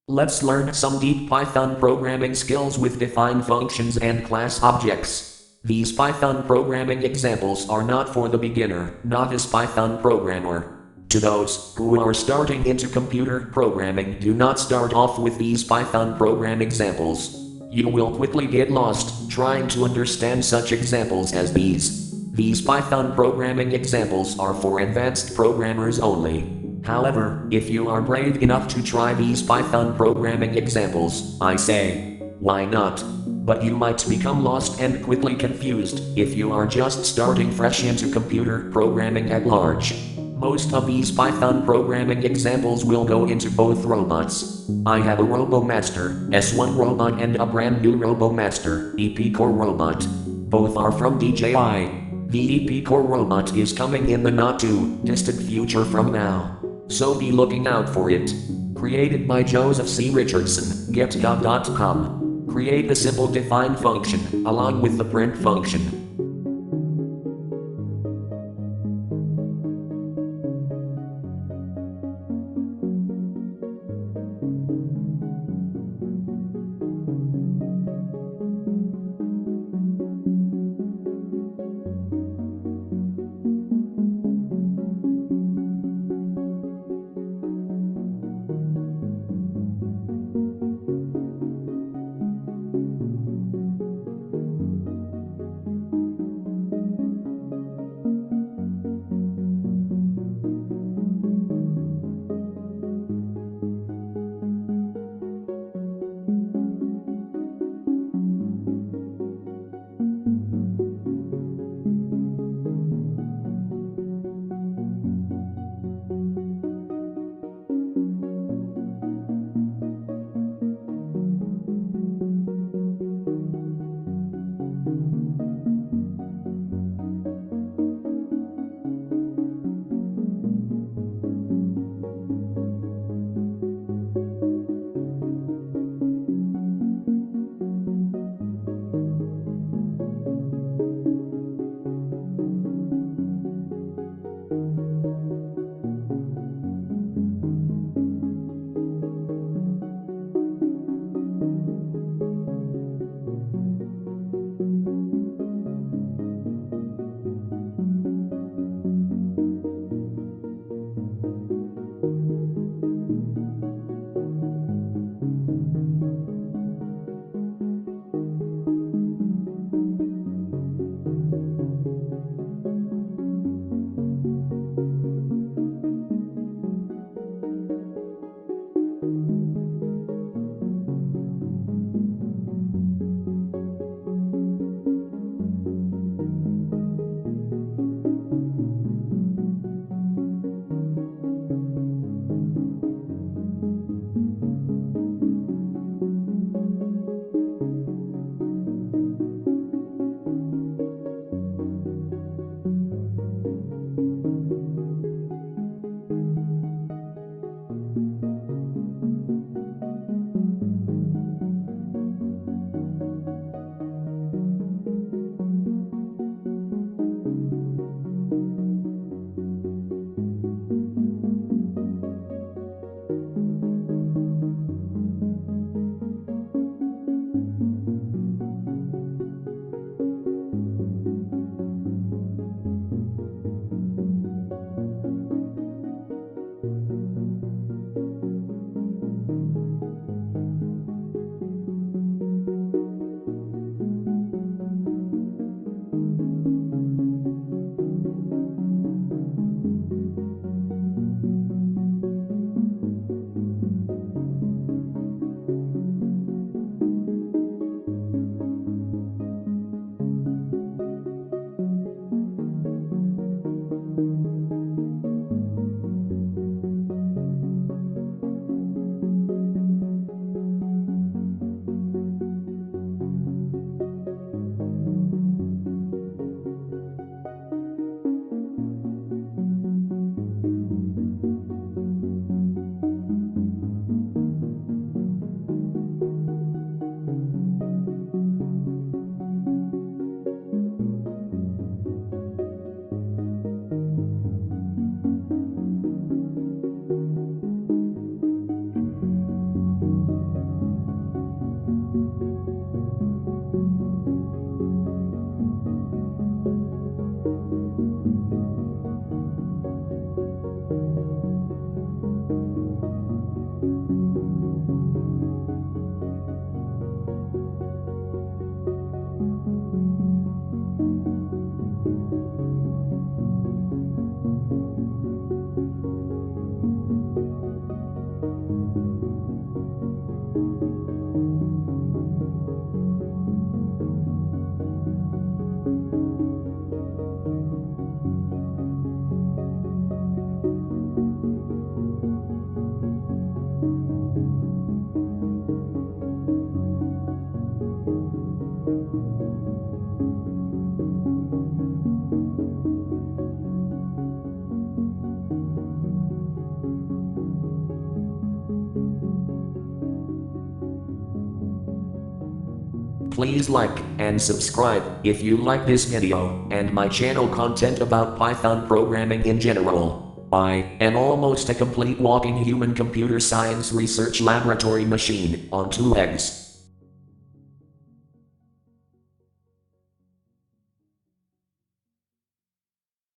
Let's learn some deep Python programming skills with defined functions and class objects. These Python programming examples are not for the beginner, novice Python programmer. To those who are starting into computer programming, do not start off with these Python program examples. You will quickly get lost trying to understand such examples as these. These Python programming examples are for advanced programmers only. However, if you are brave enough to try these Python programming examples, I say, why not? But you might become lost and quickly confused if you are just starting fresh into computer programming at large. Most of these Python programming examples will go into both robots. I have a RoboMaster S1 robot and a brand new RoboMaster EP Core robot. Both are from DJI. The EP Core robot is coming in the not too distant future from now. So be looking out for it. Created by Joseph C. Richardson, GitHub.com. Create the simple define function, along with the print function. Please like and subscribe if you like this video and my channel content about Python programming in general. I am almost a complete walking human computer science research laboratory machine on two legs.